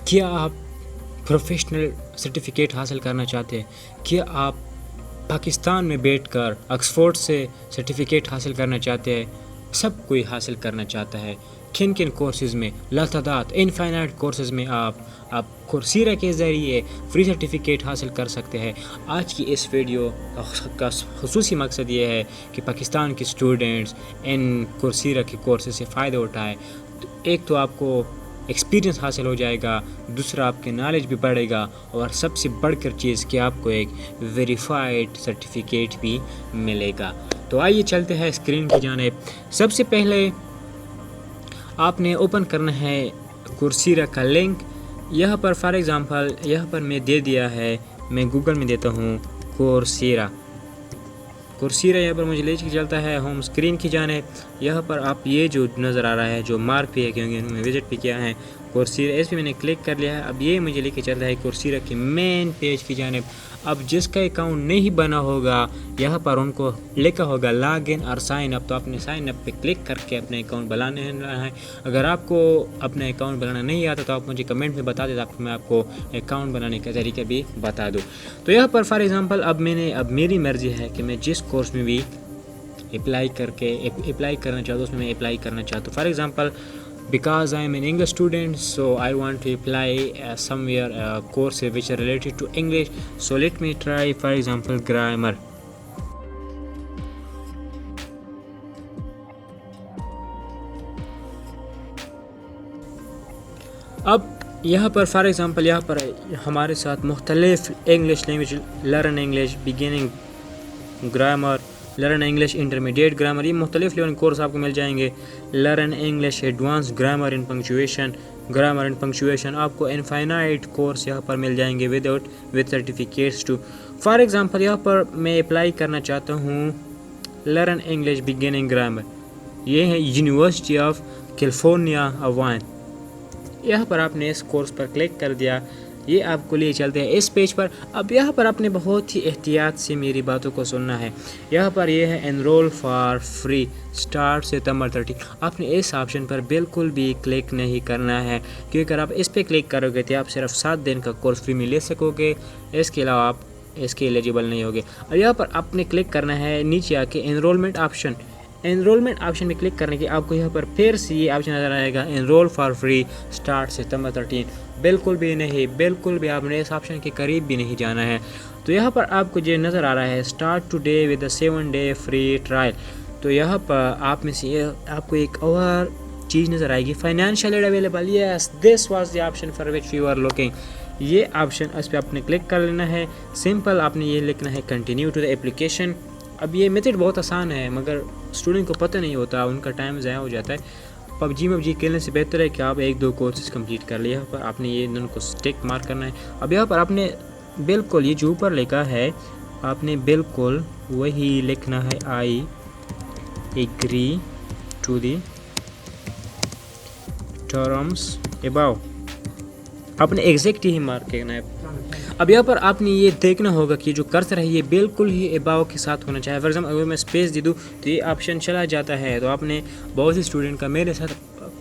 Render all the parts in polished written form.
क्या आप professional certificate हासिल करना चाहते हैं? क्या आप पाकिस्तान में बैठकर ऑक्सफोर्ड से सर्टिफिकेट हासिल करना चाहते हैं? सब कोई हासिल करना चाहता है। किन किन कोर्सेज़ में, लातादात इनफाइनाइट कोर्सेज़ में आप कोर्सेरा के ज़रिए फ्री सर्टिफिकेट हासिल कर सकते हैं। आज की इस वीडियो का ख़ुसूसी मकसद ये है कि पाकिस्तान के स्टूडेंट्स इन कोर्सेरा के कोर्सेज़ से फ़ायदा उठाएँ। तो एक तो आपको एक्सपीरियंस हासिल हो जाएगा, दूसरा आपके नॉलेज भी बढ़ेगा, और सबसे बढ़कर चीज़ कि आपको एक वेरीफाइड सर्टिफिकेट भी मिलेगा। तो आइए चलते हैं स्क्रीन की जानिब। सबसे पहले आपने ओपन करना है कोर्सेरा का लिंक। यहाँ पर फॉर एग्ज़ाम्पल यहाँ पर मैं दे दिया है, मैं गूगल में देता हूँ कोर्सेरा। यहाँ पर मुझे ले चलता है होम स्क्रीन की जानिब। यहाँ पर आप ये जो नज़र आ रहा है, जो मार्क पे है क्योंकि उन्होंने विज़िट भी किया है कोर्सेरा, इस पर मैंने क्लिक कर लिया है। अब ये मुझे लेके चलता है कोर्सेरा के मेन पेज की जानिब। अब जिसका अकाउंट नहीं बना होगा, यहाँ पर उनको लिखा होगा लॉग इन और साइन अप, तो आपने साइन अप पे क्लिक करके अपने अकाउंट बनाने है। अगर आपको अपने अकाउंट बनाना नहीं आता तो आप मुझे कमेंट में बता दें, मैं आपको अकाउंट बनाने का तरीका भी बता दूँ। तो यहाँ पर फॉर एग्ज़ाम्पल अब मेरी मर्ज़ी है कि मैं जिस कोर्स में भी अप्लाई करना चाहता हूँ उसमें मैं अप्लाई करना चाहता हूँ। For example because I am an English student, so I want to apply somewhere course which are related to English. So let me try, for example, grammar. अब यहाँ पर फॉर एग्ज़ाम्पल यहाँ पर हमारे साथ मुख्तलिफ English language, learn English beginning grammar, learn English intermediate grammar, ये मुख्तलिफ लेवल कोर्स आपको मिल जाएंगे। Learn English advance grammar in punctuation, आपको इनफाइनाइट कोर्स यहाँ पर मिल जाएंगे with certificates too. For example यहाँ पर मैं अप्लाई करना चाहता हूँ लर्न इंग्लिश बिगिनिंग ग्रामर, ये है यूनिवर्सिटी ऑफ कैलिफोर्निया हवाई। यहाँ पर आपने इस कोर्स पर क्लिक कर दिया, ये आपको ले चलते हैं इस पेज पर। अब यहाँ पर आपने बहुत ही एहतियात से मेरी बातों को सुनना है। यहाँ पर ये है एनरोल फॉर फ्री स्टार्ट सितंबर 30। आपने इस ऑप्शन पर बिल्कुल भी क्लिक नहीं करना है, क्योंकि अगर आप इस पर क्लिक करोगे तो आप सिर्फ 7 दिन का कोर्स फ्री में ले सकोगे, इसके अलावा आप इसके एलिजिबल नहीं होगे। और यहाँ पर आपने क्लिक करना है नीचे आके एनरोलमेंट ऑप्शन में क्लिक करने के आपको यहाँ पर फिर से ये ऑप्शन नज़र आएगा एनरोल फॉर फ्री स्टार्ट सितंबर 13। बिल्कुल भी आपने इस ऑप्शन के करीब भी नहीं जाना है। तो यहाँ पर आपको जो नज़र आ रहा है start today with 7 day free trial, तो यहाँ पर आप में से आपको एक और चीज़ नज़र आएगी financial aid available. Yes, this was the option for which you are looking. ये ऑप्शन इस पर आपने क्लिक कर लेना है। सिंपल आपने ये लिखना है कंटिन्यू टू द एप्लीकेशन। अब ये मेथड बहुत आसान है, मगर स्टूडेंट को पता नहीं होता, उनका टाइम ज़ाया हो जाता है। पबजी खेलने से बेहतर है कि आप 1-2 कोर्सेज कंप्लीट कर लिया। यहाँ पर आपने ये उनको स्टिक मार्क करना है। अब यहाँ पर आपने बिल्कुल ये जो ऊपर लिखा है आपने बिल्कुल वही लिखना है, I agree to the terms above, आपने एग्जैक्ट ही मार्क करना है। अब यहाँ पर आपने ये देखना होगा कि जो कर्सर है ये बिल्कुल ही अबाव के साथ होना चाहिए। फॉर एग्जाम्पल अगर मैं स्पेस दे दूँ तो ये ऑप्शन चला जाता है। तो आपने बहुत से स्टूडेंट का, मेरे साथ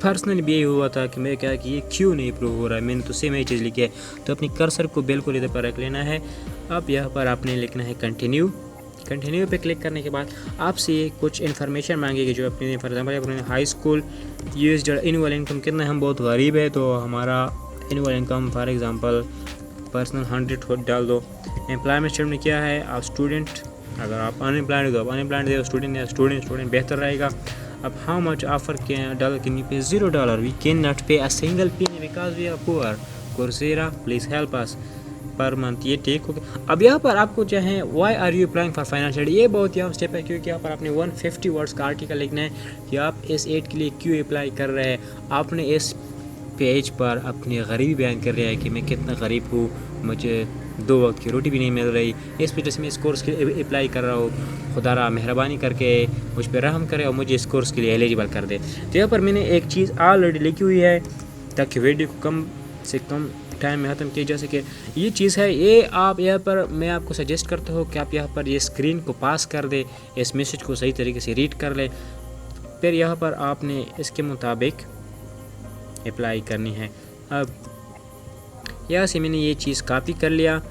पर्सनली भी यही हुआ था कि मैं क्या कि ये क्यों नहीं प्रूव हो रहा है, मैंने तो सेम यही चीज़ लिखी है। तो अपनी कर्सर को बिल्कुल इधर पर रख लेना है। अब यहाँ पर आपने लिखना है कंटिन्यू पे क्लिक करने के बाद आपसे ये कुछ इन्फॉर्मेशन मांगेगी जो अपनी, फॉर एग्जाम्पल अपने high school US annual income कितना, हम बहुत गरीब है तो हमारा annual income for example personal 100 डाल दो। एम्प्लॉयमेंट स्टेटमेंट क्या है, आप स्टूडेंट, अगर आप अनएम्प्लॉयड हो तो आप अनएम्प्लॉयड दे, स्टूडेंट बेहतर रहेगा। अब how much offer dollar can you pay, $0, we can not pay a single penny because we are poor, Coursera please help us per month, ये ठीक हो गया। अब यहाँ पर आपको जो है why are you applying for financial, ये बहुत यहाँ स्टेप है, क्योंकि यहाँ पर आपने 150 वर्ड्स का आर्टिकल लिखना है कि आप इस एड के लिए क्यों अप्लाई कर रहे हैं। आपने इस पेज पर अपनी गरीबी बयान कर रहा है कि मैं कितना गरीब हूँ, मुझे 2 वक्त की रोटी भी नहीं मिल रही, इस वजह से मैं इस कोर्स के लिए अप्लाई कर रहा हूँ। खुदा मेहरबानी करके मुझ पर रहम करे और मुझे इस कोर्स के लिए एलिजिबल कर दे। तो यहाँ पर मैंने एक चीज़ ऑलरेडी लिखी हुई है ताकि वीडियो को कम से कम टाइम में ख़त्म किया जा सके। ये चीज़ है, ये आप यहाँ पर मैं आपको सजेस्ट करता हूँ कि आप यहाँ पर ये स्क्रीन को पास कर दे, इस मैसेज को सही तरीके से रीड कर ले, फिर यहाँ पर आपने इसके मुताबिक अप्लाई करनी है। अब यहाँ से मैंने ये चीज़ कॉपी कर लिया।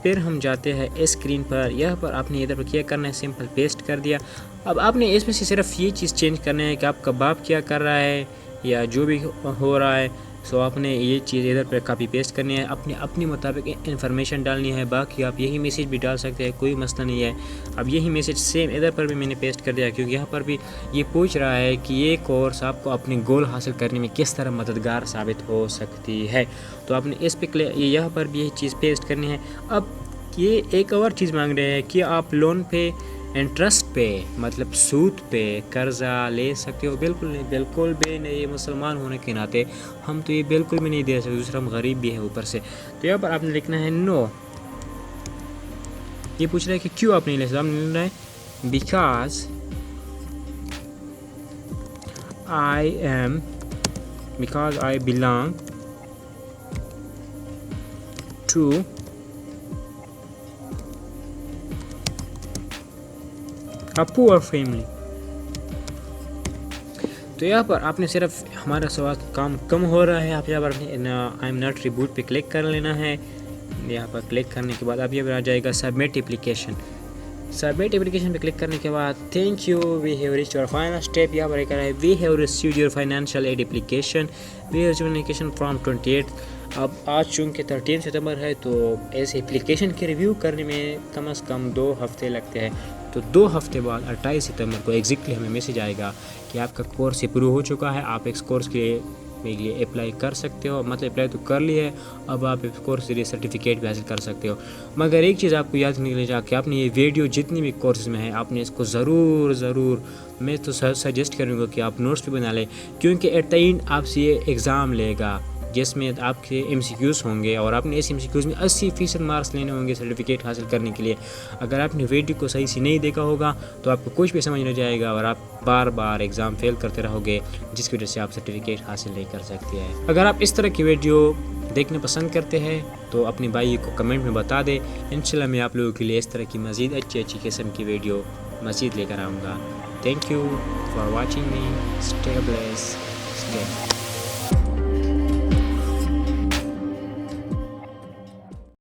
फिर हम जाते हैं स्क्रीन पर, यहाँ पर आपने इधर पर क्या करना है, सिंपल पेस्ट कर दिया। अब आपने इसमें से सिर्फ ये चीज़ चेंज करना है कि आपका बाप क्या कर रहा है या जो भी हो रहा है। सो आपने ये चीज़ इधर पर कॉपी पेस्ट करनी है, अपने मुताबिक इन्फॉर्मेशन डालनी है। बाकी आप यही मैसेज भी डाल सकते हैं, कोई मसला नहीं है। अब यही मैसेज सेम इधर पर भी मैंने पेस्ट कर दिया, क्योंकि यहाँ पर भी ये पूछ रहा है कि ये कोर्स आपको अपने गोल हासिल करने में किस तरह मददगार साबित हो सकती है। तो आपने इस पे यहाँ पर भी यही चीज़ पेस्ट करनी है। अब ये एक और चीज़ मांग रहे हैं कि आप लोन पे, इंटरेस्ट पे, मतलब सूद पे कर्ज़ा ले सकते हो। बिल्कुल नहीं, बिल्कुल भी नहीं। मुसलमान होने के नाते हम तो ये बिल्कुल भी नहीं दे सकते, दूसरा हम गरीब भी है ऊपर से। तो यहाँ पर आपने लिखना है नो। ये पूछ रहा है कि क्यों आप नहीं ले सकते। आपने लिखना है because I belong to a poor family। तो यहाँ पर आपने सिर्फ हमारा सवाल काम कम हो रहा है। आप यहाँ पर आई एम नॉट रिबूट पे क्लिक कर लेना है। यहाँ पर क्लिक करने के बाद अब ये आ जाएगा सबमिट एप्लीकेशन। सबमिट एप्लीकेशन पे क्लिक करने के बाद thank you we have reached your final step. यहाँ पर एक है we have received your financial aid application, we have application from 28। अब आज चूँकि 13 सितंबर है तो इस एप्लीकेशन के रिव्यू करने में कम से कम 2 हफ्ते लगते हैं। तो 2 हफ्ते बाद 28 सितंबर को एग्जैक्टली हमें मैसेज आएगा कि आपका कोर्स अप्रूव हो चुका है, आप इस कोर्स के लिए अप्लाई कर सकते हो। मतलब अप्लाई तो कर लिया है, अब आप इस कोर्स के लिए सर्टिफिकेट भी हासिल कर सकते हो। मगर एक चीज़ आपको याद नहीं रखना कि आपने ये वीडियो जितनी भी कोर्स में है आपने इसको ज़रूर मैं तो सजेस्ट करूँगा कि आप नोट्स भी बना लें, क्योंकि एट द एंड आपसे ये एग्ज़ाम लेगा जिसमें आपके MCQs होंगे और आपने इस MCQs में 80% मार्क्स लेने होंगे सर्टिफिकेट हासिल करने के लिए। अगर आपने वीडियो को सही से नहीं देखा होगा तो आपको कुछ भी समझ नहीं जाएगा और आप बार बार एग्ज़ाम फेल करते रहोगे, जिसकी वजह से आप सर्टिफिकेट हासिल नहीं कर सकते हैं। अगर आप इस तरह की वीडियो देखना पसंद करते हैं तो अपने भाई को कमेंट में बता दें। इंशाल्लाह मैं आप लोगों के लिए इस तरह की मज़ीद अच्छी किस्म की वीडियो मज़ीद लेकर आऊँगा। Thank you for watching me. Stay blessed, stay